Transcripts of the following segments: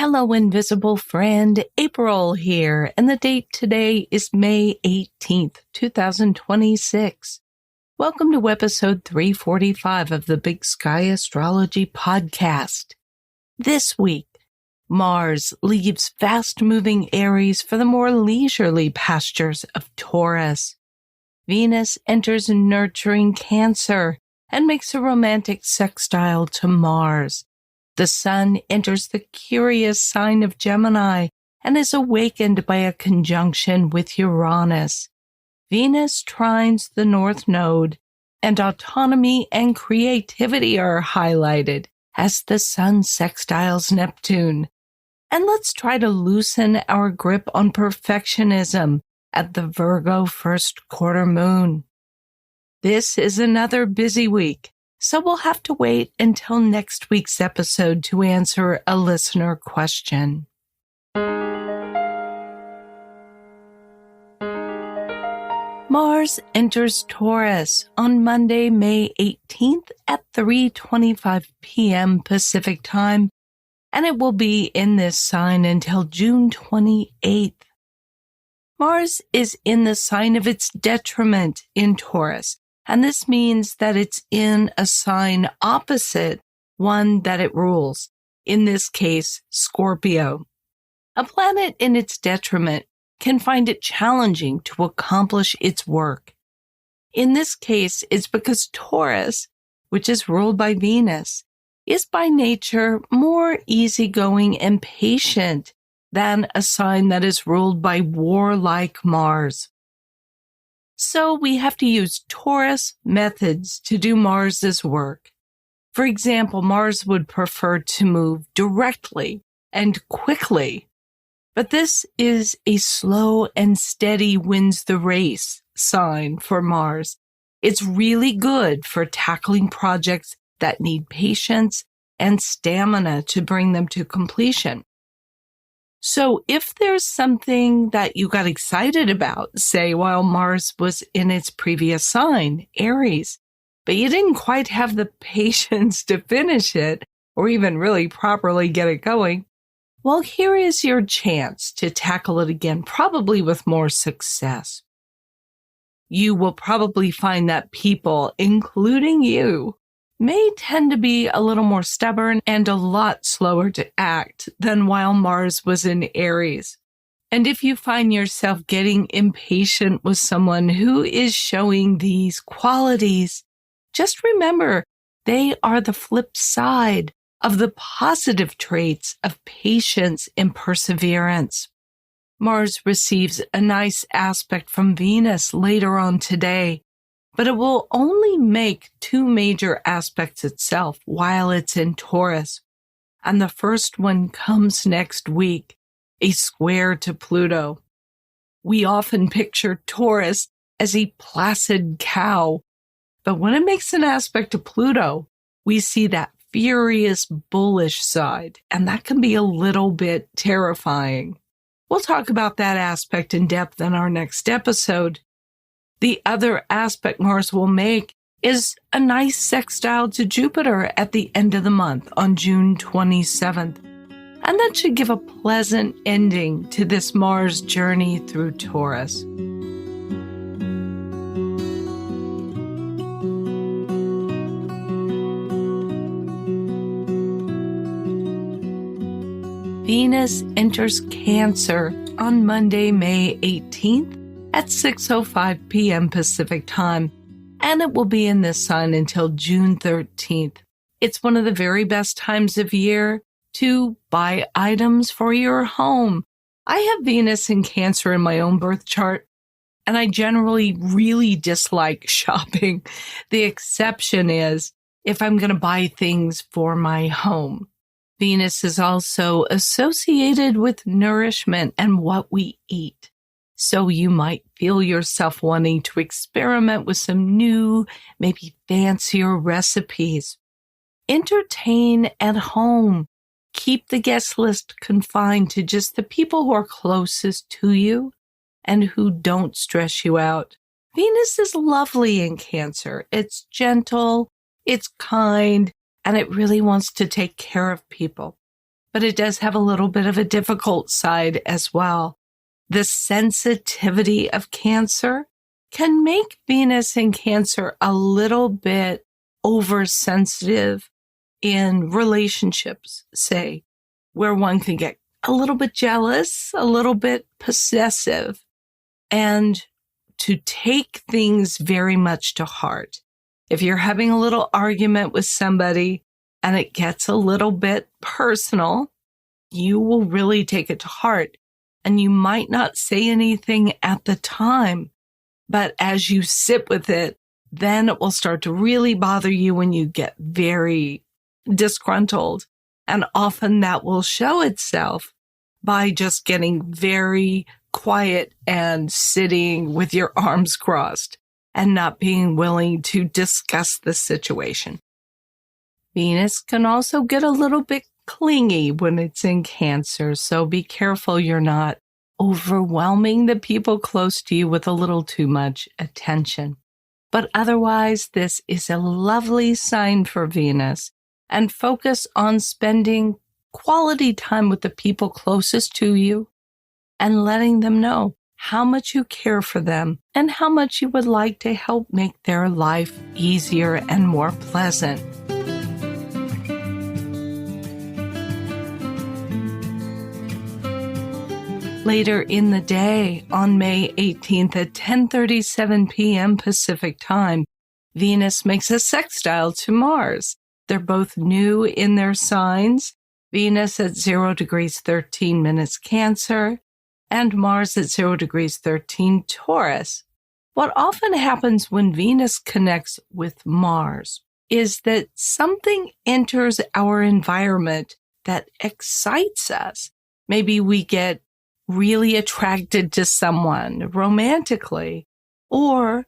Hello, invisible friend. April here, and the date today is May 18th, 2026. Welcome to episode 345 of the Big Sky Astrology Podcast. This week, Mars leaves fast-moving Aries for the more leisurely pastures of Taurus. Venus enters nurturing Cancer and makes a romantic sextile to Mars. The Sun enters the curious sign of Gemini and is awakened by a conjunction with Uranus. Venus trines the North Node, and autonomy and creativity are highlighted as the Sun sextiles Neptune. And let's try to loosen our grip on perfectionism at the Virgo First Quarter Moon. This is another busy week, so we'll have to wait until next week's episode to answer a listener question. Mars enters Taurus on Monday, May 18th at 3:25 p.m. Pacific Time, and it will be in this sign until June 28th. Mars is in the sign of its detriment in Taurus, and this means that it's in a sign opposite one that it rules, in this case, Scorpio. A planet in its detriment can find it challenging to accomplish its work. In this case, it's because Taurus, which is ruled by Venus, is by nature more easygoing and patient than a sign that is ruled by warlike Mars. So we have to use Taurus methods to do Mars's work. For example, Mars would prefer to move directly and quickly, but this is a slow and steady wins the race sign for Mars. It's really good for tackling projects that need patience and stamina to bring them to completion. So if there's something that you got excited about, say while Mars was in its previous sign, Aries, but you didn't quite have the patience to finish it or even really properly get it going, well, here is your chance to tackle it again, probably with more success. You will probably find that people, including you, may tend to be a little more stubborn and a lot slower to act than while Mars was in Aries. And if you find yourself getting impatient with someone who is showing these qualities, just remember they are the flip side of the positive traits of patience and perseverance. Mars receives a nice aspect from Venus later on today, but it will only make two major aspects itself while it's in Taurus. And the first one comes next week, a square to Pluto. We often picture Taurus as a placid cow, but when it makes an aspect to Pluto, we see that furious, bullish side, and that can be a little bit terrifying. We'll talk about that aspect in depth in our next episode. The other aspect Mars will make is a nice sextile to Jupiter at the end of the month on June 27th. And that should give a pleasant ending to this Mars journey through Taurus. Venus enters Cancer on Monday, May 18th. At 6:05 p.m. Pacific Time, and it will be in this sign until June 13th. It's one of the very best times of year to buy items for your home. I have Venus in Cancer in my own birth chart, and I generally really dislike shopping. The exception is if I'm going to buy things for my home. Venus is also associated with nourishment and what we eat. So you might feel yourself wanting to experiment with some new, maybe fancier recipes. Entertain at home. Keep the guest list confined to just the people who are closest to you and who don't stress you out. Venus is lovely in Cancer. It's gentle, it's kind, and it really wants to take care of people. but it does have a little bit of a difficult side as well. The sensitivity of Cancer can make Venus in Cancer a little bit oversensitive in relationships, say, where one can get a little bit jealous, a little bit possessive, and to take things very much to heart. If you're having a little argument with somebody and it gets a little bit personal, you will really take it to heart. And you might not say anything at the time, but as you sit with it, then it will start to really bother you when you get very disgruntled. And often that will show itself by just getting very quiet and sitting with your arms crossed and not being willing to discuss the situation. Venus can also get a little bit clingy when it's in Cancer, so be careful you're not overwhelming the people close to you with a little too much attention. But otherwise, this is a lovely sign for Venus, and focus on spending quality time with the people closest to you and letting them know how much you care for them and how much you would like to help make their life easier and more pleasant. Later in the day, on May 18th at 10:37 p.m. Pacific Time, Venus makes a sextile to Mars. They're both new in their signs, Venus at 0 degrees 13 minutes Cancer, and Mars at 0 degrees 13 Taurus. What often happens when Venus connects with Mars is that something enters our environment that excites us. Maybe we get really attracted to someone romantically, or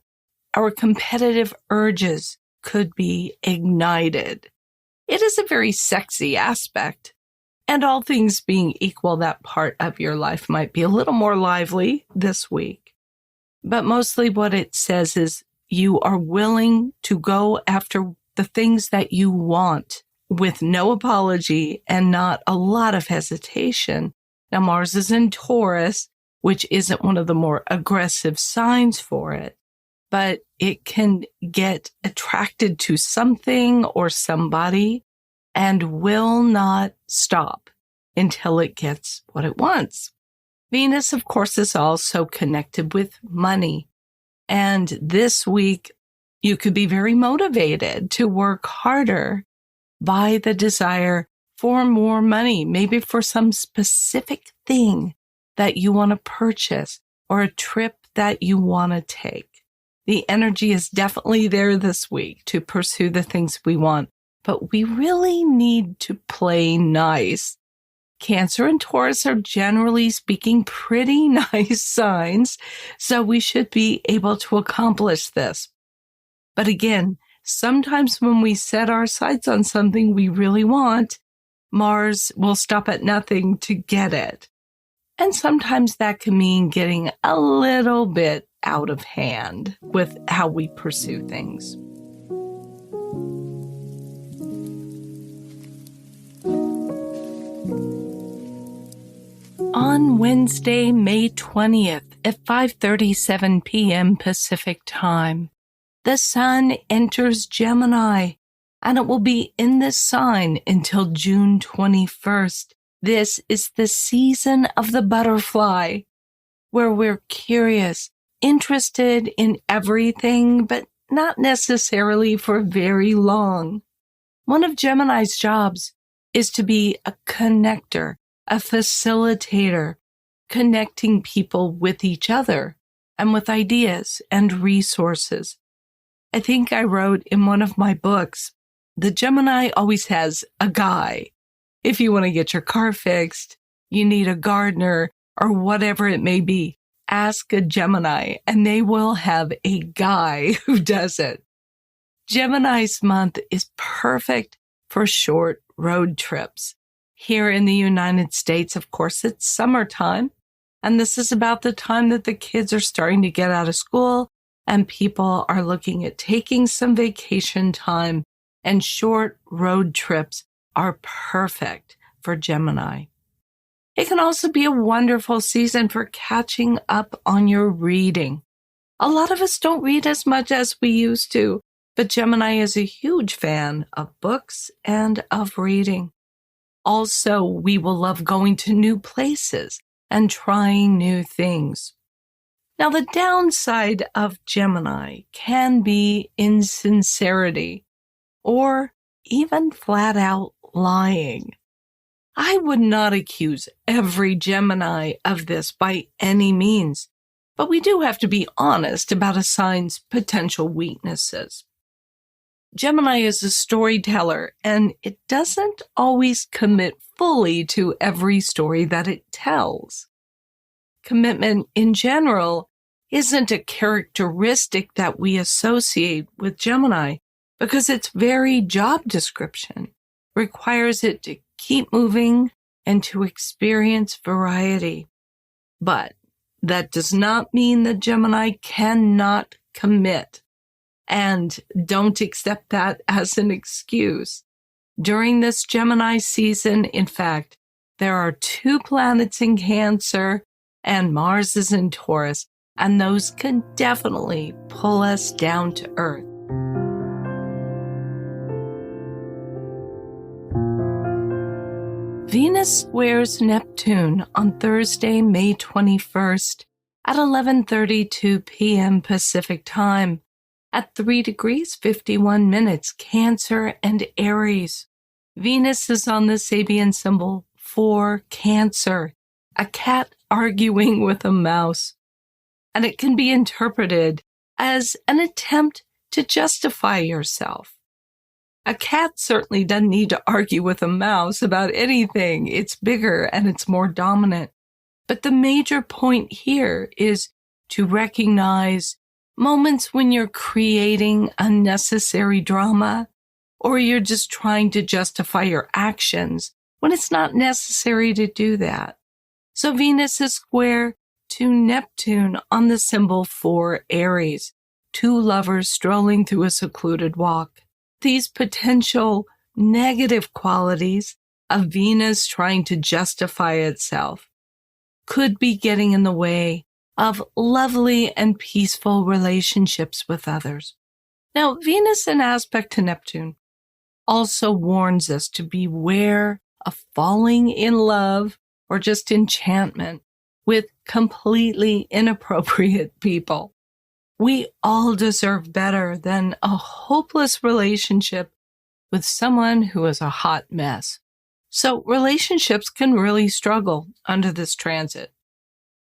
our competitive urges could be ignited. It is a very sexy aspect, and all things being equal, that part of your life might be a little more lively this week. But mostly what it says is you are willing to go after the things that you want with no apology and not a lot of hesitation. Now, Mars is in Taurus, which isn't one of the more aggressive signs for it, but it can get attracted to something or somebody and will not stop until it gets what it wants. Venus, of course, is also connected with money. And this week, you could be very motivated to work harder by the desire for more money, maybe for some specific thing that you want to purchase or a trip that you want to take. The energy is definitely there this week to pursue the things we want, but we really need to play nice. Cancer and Taurus are generally speaking pretty nice signs, so we should be able to accomplish this. But again, sometimes when we set our sights on something we really want, Mars will stop at nothing to get it. And sometimes that can mean getting a little bit out of hand with how we pursue things. On Wednesday, May 20th at 5:37 p.m. Pacific Time, the Sun enters Gemini, and it will be in this sign until June 21st. This is the season of the butterfly, where we're curious, interested in everything, but not necessarily for very long. One of Gemini's jobs is to be a connector, a facilitator, connecting people with each other and with ideas and resources. I think I wrote in one of my books, the Gemini always has a guy. If you want to get your car fixed, you need a gardener, or whatever it may be, ask a Gemini and they will have a guy who does it. Gemini's month is perfect for short road trips. Here in the United States, of course, it's summertime, and this is about the time that the kids are starting to get out of school and people are looking at taking some vacation time, and short road trips are perfect for Gemini. It can also be a wonderful season for catching up on your reading. A lot of us don't read as much as we used to, but Gemini is a huge fan of books and of reading. Also, we will love going to new places and trying new things. Now, the downside of Gemini can be insincerity or even flat out lying. I would not accuse every Gemini of this by any means, but we do have to be honest about a sign's potential weaknesses. Gemini is a storyteller, and it doesn't always commit fully to every story that it tells. Commitment in general isn't a characteristic that we associate with Gemini because its very job description requires it to keep moving and to experience variety. But that does not mean that Gemini cannot commit. And don't accept that as an excuse. During this Gemini season, in fact, there are 2 planets in Cancer and Mars is in Taurus, and those can definitely pull us down to earth. Venus squares Neptune on Thursday, May 21st at 11:32 p.m. Pacific Time at 3 degrees 51 minutes Cancer and Aries. Venus is on the Sabian symbol for Cancer, a cat arguing with a mouse. And it can be interpreted as an attempt to justify yourself. A cat certainly doesn't need to argue with a mouse about anything. It's bigger and it's more dominant. But the major point here is to recognize moments when you're creating unnecessary drama or you're just trying to justify your actions when it's not necessary to do that. So Venus is square to Neptune on the symbol for Aries, 2 lovers strolling through a secluded walk. These potential negative qualities of Venus trying to justify itself could be getting in the way of lovely and peaceful relationships with others. Now, Venus in aspect to Neptune also warns us to beware of falling in love or just enchantment with completely inappropriate people. We all deserve better than a hopeless relationship with someone who is a hot mess. So relationships can really struggle under this transit.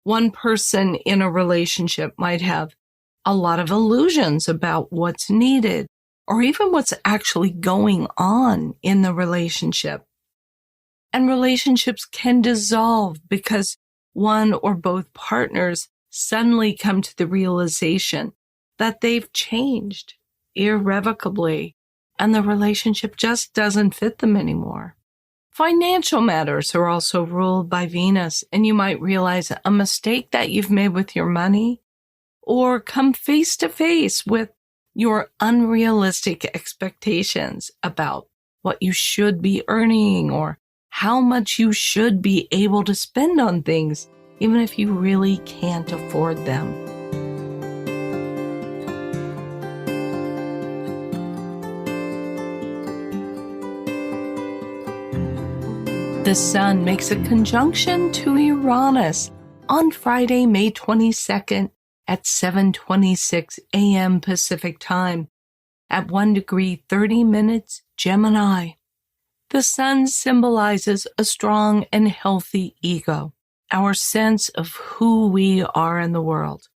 One person in a relationship might have a lot of illusions about what's needed or even what's actually going on in the relationship. And relationships can dissolve because one or both partners suddenly come to the realization that they've changed irrevocably and the relationship just doesn't fit them anymore. Financial matters are also ruled by Venus, and you might realize a mistake that you've made with your money or come face to face with your unrealistic expectations about what you should be earning or how much you should be able to spend on things, even if you really can't afford them. The Sun makes a conjunction to Uranus on Friday, May 22nd at 7:26 a.m. Pacific Time at 1 degree 30 minutes Gemini. The Sun symbolizes a strong and healthy ego, our sense of who we are in the world.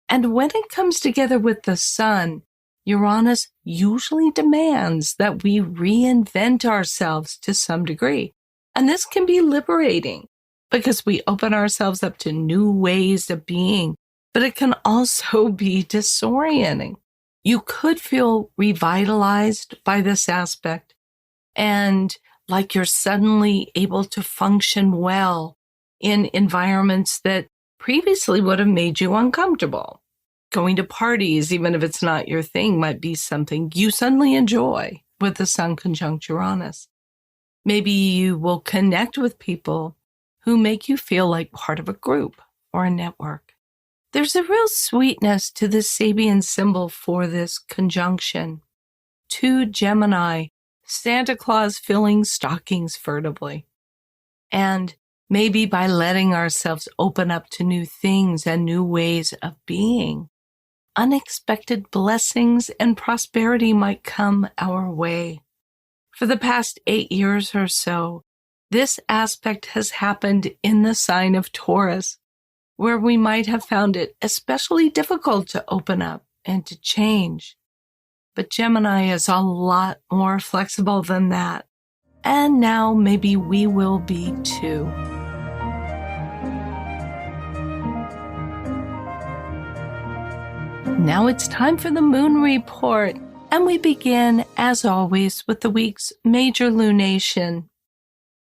And when it comes together with the Sun, Uranus usually demands that we reinvent ourselves to some degree. And this can be liberating because we open ourselves up to new ways of being, but it can also be disorienting. You could feel revitalized by this aspect and like you're suddenly able to function well in environments that previously would have made you uncomfortable. Going to parties, even if it's not your thing, might be something you suddenly enjoy with the Sun conjunct Uranus. Maybe you will connect with people who make you feel like part of a group or a network. There's a real sweetness to the Sabian symbol for this conjunction. 2 Gemini, Santa Claus filling stockings furtively. And maybe by letting ourselves open up to new things and new ways of being, unexpected blessings and prosperity might come our way. For the past 8 years or so, this aspect has happened in the sign of Taurus, where we might have found it especially difficult to open up and to change. But Gemini is a lot more flexible than that. And now maybe we will be too. Now it's time for the moon report, and we begin, as always, with the week's major lunation.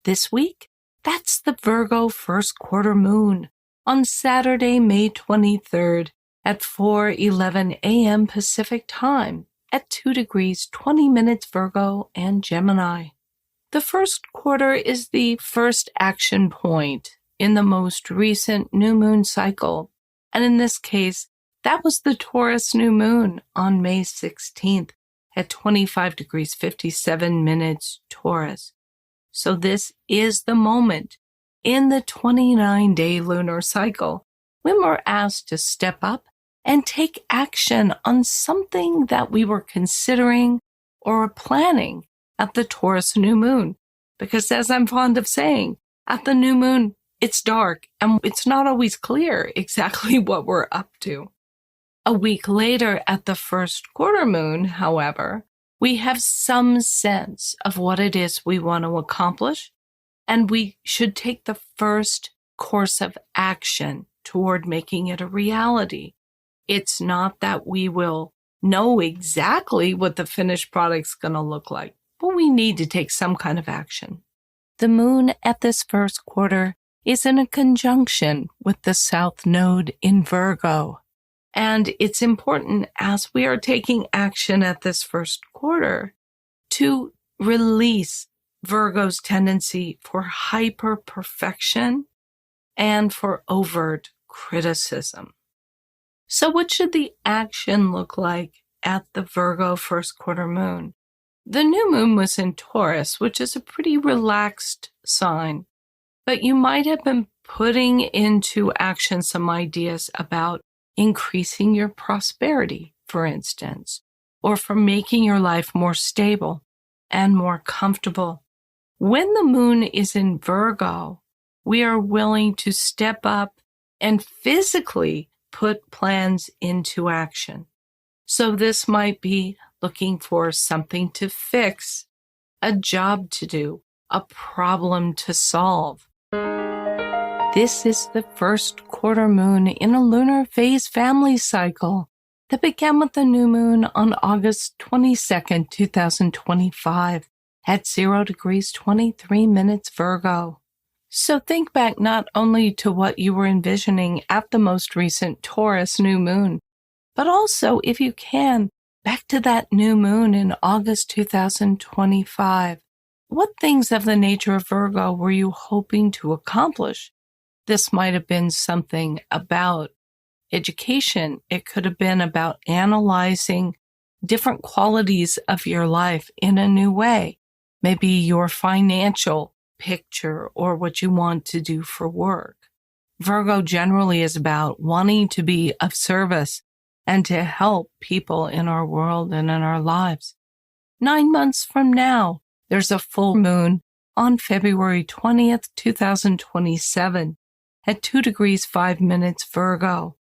This week, that's the Virgo First Quarter Moon on Saturday, May 23rd at 4:11 a.m. Pacific Time at 2 degrees 20 minutes Virgo and Gemini. The first quarter is the first action point in the most recent new moon cycle, and in this case, that was the Taurus new moon on May 16th at 25 degrees 57 minutes Taurus. So this is the moment in the 29-day lunar cycle when we're asked to step up and take action on something that we were considering or planning at the Taurus new moon. Because as I'm fond of saying, at the new moon, it's dark and it's not always clear exactly what we're up to. A week later at the first quarter moon, however, we have some sense of what it is we want to accomplish, and we should take the first course of action toward making it a reality. It's not that we will know exactly what the finished product's going to look like, but we need to take some kind of action. The moon at this first quarter is in a conjunction with the South Node in Virgo. And it's important as we are taking action at this first quarter to release Virgo's tendency for hyper-perfection and for overt criticism. So what should the action look like at the Virgo first quarter moon? The new moon was in Taurus, which is a pretty relaxed sign, but you might have been putting into action some ideas about increasing your prosperity, for instance, or for making your life more stable and more comfortable. When the moon is in Virgo, we are willing to step up and physically put plans into action. So this might be looking for something to fix, a job to do, a problem to solve. This is the first quarter moon in a lunar phase family cycle that began with the new moon on August 22nd, 2025 at 0 degrees 23 minutes Virgo. So think back not only to what you were envisioning at the most recent Taurus new moon, but also, if you can, back to that new moon in August 2025. What things of the nature of Virgo were you hoping to accomplish? This might have been something about education. It could have been about analyzing different qualities of your life in a new way. Maybe your financial picture or what you want to do for work. Virgo generally is about wanting to be of service and to help people in our world and in our lives. 9 months from now, there's a full moon on February 20th, 2027 at 2 degrees 5 minutes Virgo.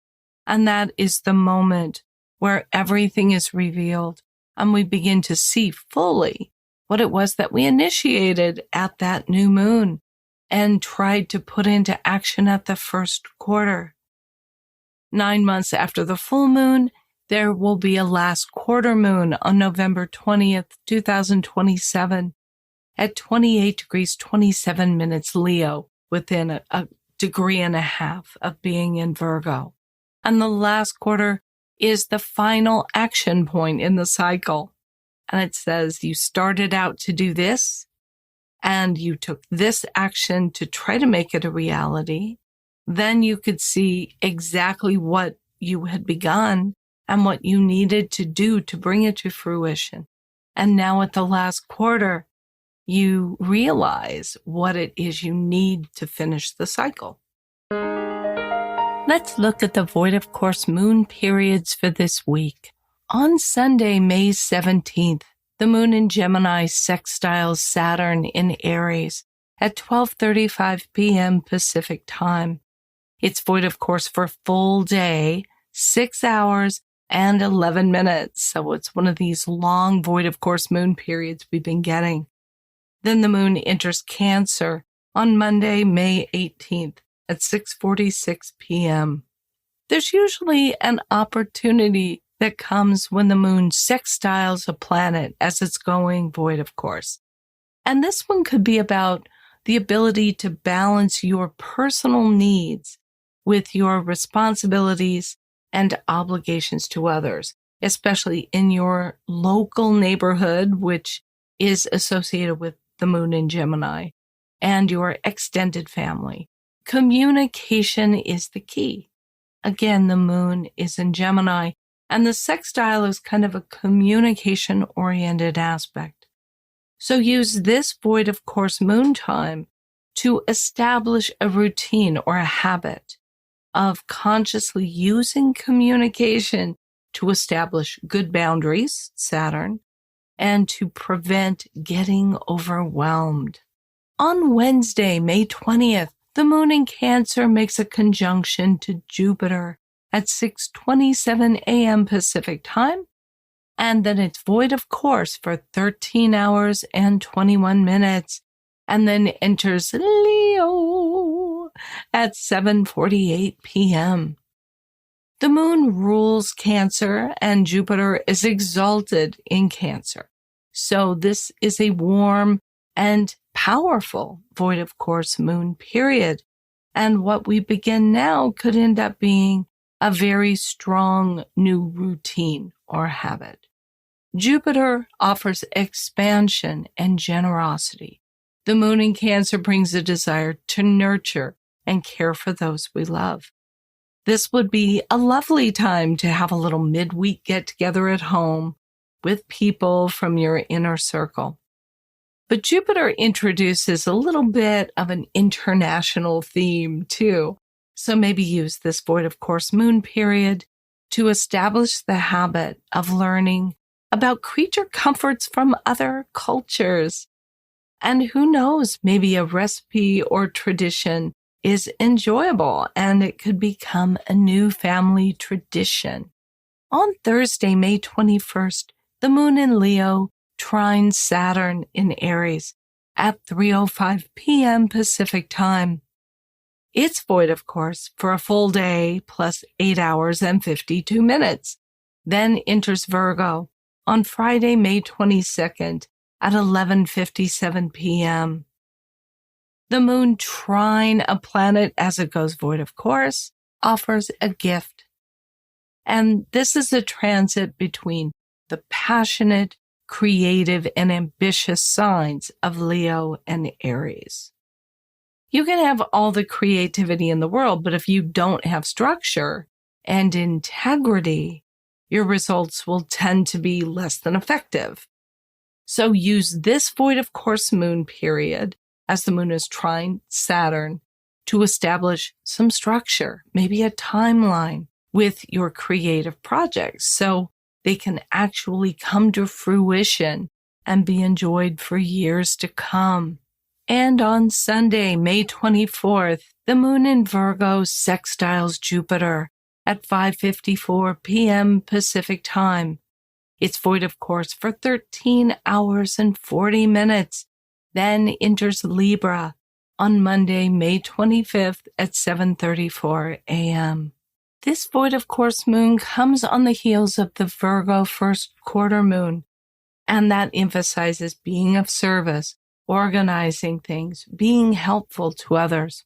And that is the moment where everything is revealed and we begin to see fully what it was that we initiated at that new moon and tried to put into action at the first quarter. 9 months after the full moon, there will be a last quarter moon on November 20th, 2027 at 28 degrees 27 minutes Leo, within a degree and a half of being in Virgo. And the last quarter is the final action point in the cycle. And it says you started out to do this, and you took this action to try to make it a reality, then you could see exactly what you had begun and what you needed to do to bring it to fruition. And now at the last quarter, you realize what it is you need to finish the cycle. Let's look at the void of course moon periods for this week. On Sunday, May 17th, the moon in Gemini sextiles Saturn in Aries at 12:35 p.m. Pacific time. It's void of course for a full day, 6 hours and 11 minutes. So it's one of these long void of course moon periods we've been getting. Then the moon enters Cancer on Monday, May 18th at 6:46 p.m. There's usually an opportunity that comes when the moon sextiles a planet as it's going void of course. And this one could be about the ability to balance your personal needs with your responsibilities and obligations to others, especially in your local neighborhood, which is associated with the moon in Gemini, and your extended family. Communication is the key. Again, the moon is in Gemini, and the sextile is kind of a communication-oriented aspect. So use this void of course moon time to establish a routine or a habit of consciously using communication to establish good boundaries, Saturn, and to prevent getting overwhelmed. On Wednesday, May 20th, the moon in Cancer makes a conjunction to Jupiter at 6:27 a.m. Pacific time, and then it's void of course for 13 hours and 21 minutes, and then enters Leo at 7:48 p.m. The moon rules Cancer, and Jupiter is exalted in Cancer. So this is a warm and powerful void of course moon period. And what we begin now could end up being a very strong new routine or habit. Jupiter offers expansion and generosity. The moon in Cancer brings a desire to nurture and care for those we love. This would be a lovely time to have a little midweek get-together at home with people from your inner circle. But Jupiter introduces a little bit of an international theme too. So maybe use this void of course moon period to establish the habit of learning about creature comforts from other cultures. And who knows, maybe a recipe or tradition is enjoyable and it could become a new family tradition. On Thursday, May 21st, the moon in Leo trines Saturn in Aries at 3:05 p.m. Pacific time. It's void, of course, for a full day plus 8 hours and 52 minutes. Then enters Virgo on Friday, May 22nd at 11:57 p.m. The moon trine a planet as it goes void, of course, offers a gift. And this is a transit between the passionate, creative, and ambitious signs of Leo and Aries. You can have all the creativity in the world, but if you don't have structure and integrity, your results will tend to be less than effective. So use this void of course moon period, as the moon is trine Saturn, to establish some structure, maybe a timeline with your creative projects so they can actually come to fruition and be enjoyed for years to come. And on Sunday, May 24th, the moon in Virgo sextiles Jupiter at 5:54 p.m. Pacific time. It's void, of course, for 13 hours and 40 minutes, then enters Libra on Monday, May 25th at 7:34 a.m. This void of course moon comes on the heels of the Virgo First Quarter Moon, and that emphasizes being of service, organizing things, being helpful to others.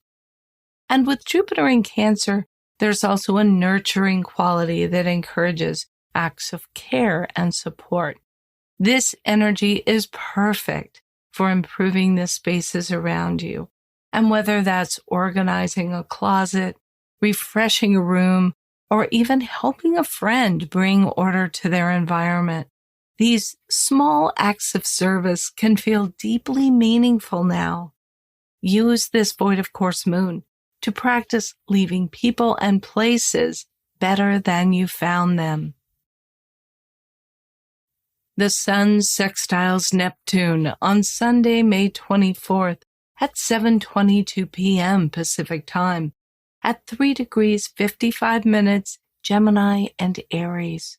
And with Jupiter in Cancer, there's also a nurturing quality that encourages acts of care and support. This energy is perfect for improving the spaces around you. And whether that's organizing a closet, refreshing a room, or even helping a friend bring order to their environment, these small acts of service can feel deeply meaningful now. Use this void of course moon to practice leaving people and places better than you found them. The Sun sextiles Neptune on Sunday, May 24th at 7:22 p.m. Pacific Time at 3 degrees 55 minutes Gemini and Aries.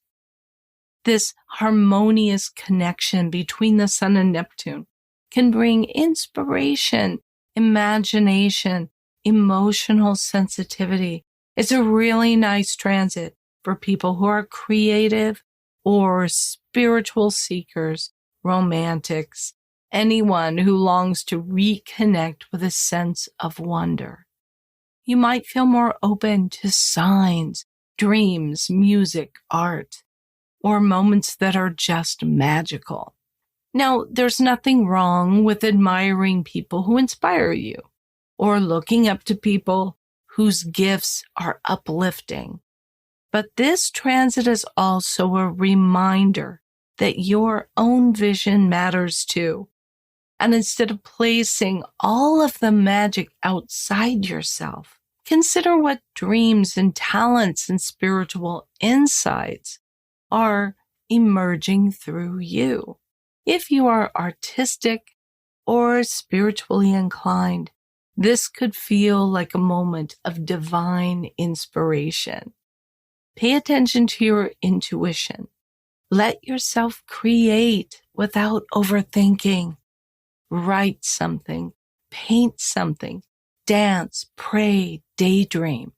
This harmonious connection between the Sun and Neptune can bring inspiration, imagination, emotional sensitivity. It's a really nice transit for people who are creative or spiritual seekers, romantics, anyone who longs to reconnect with a sense of wonder. You might feel more open to signs, dreams, music, art, or moments that are just magical. Now, there's nothing wrong with admiring people who inspire you or looking up to people whose gifts are uplifting. But this transit is also a reminder that your own vision matters too. And instead of placing all of the magic outside yourself, consider what dreams and talents and spiritual insights are emerging through you. If you are artistic or spiritually inclined, this could feel like a moment of divine inspiration. Pay attention to your intuition. Let yourself create without overthinking. Write something, paint something, dance, pray, daydream.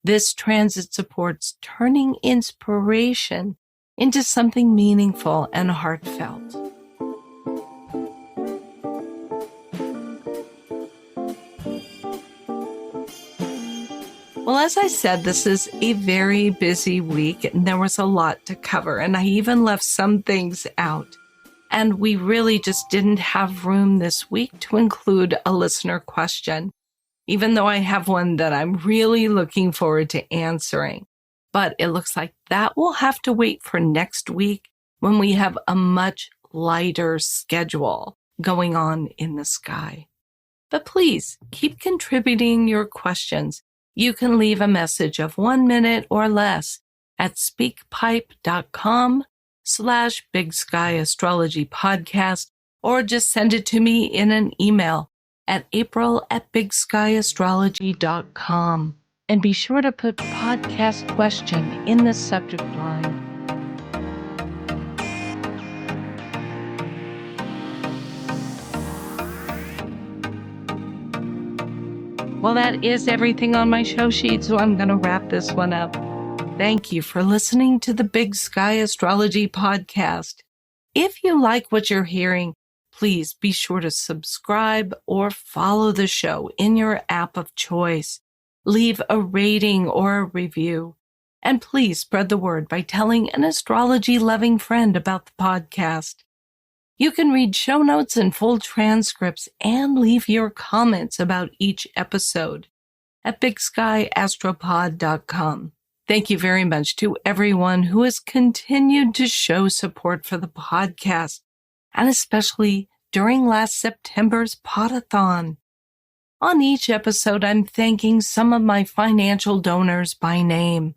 This transit supports turning inspiration into something meaningful and heartfelt. Well, as I said, this is a very busy week and there was a lot to cover, and I even left some things out. And we really just didn't have room this week to include a listener question, even though I have one that I'm really looking forward to answering. But it looks like that will have to wait for next week when we have a much lighter schedule going on in the sky. But please keep contributing your questions. You can leave a message of 1 minute or less at speakpipe.com/Big Sky Astrology Podcast, or just send it to me in an email at april@bigskyastrology.com. And be sure to put podcast question in the subject line. Well, that is everything on my show sheet, so I'm going to wrap this one up. Thank you for listening to the Big Sky Astrology Podcast. If you like what you're hearing, please be sure to subscribe or follow the show in your app of choice. Leave a rating or a review. And please spread the word by telling an astrology-loving friend about the podcast. You can read show notes and full transcripts and leave your comments about each episode at bigskyaastropod.com. Thank you very much to everyone who has continued to show support for the podcast, and especially during last September's Podathon. On each episode, I'm thanking some of my financial donors by name.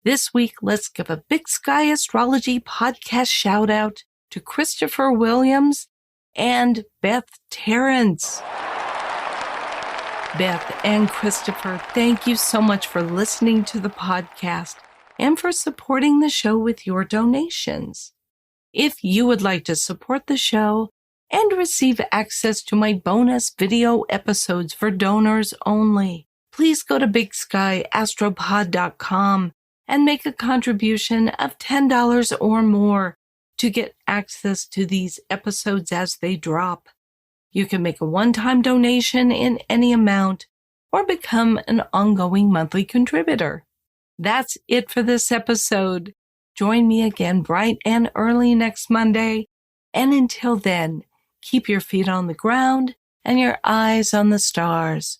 This week, let's give a Big Sky Astrology Podcast shout out to Christopher Williams and Beth Terrence. Beth and Christopher, thank you so much for listening to the podcast and for supporting the show with your donations. If you would like to support the show and receive access to my bonus video episodes for donors only, please go to bigskyaastropod.com and make a contribution of $10 or more to get access to these episodes as they drop. You can make a one-time donation in any amount or become an ongoing monthly contributor. That's it for this episode. Join me again bright and early next Monday. And until then, Keep your feet on the ground and your eyes on the stars.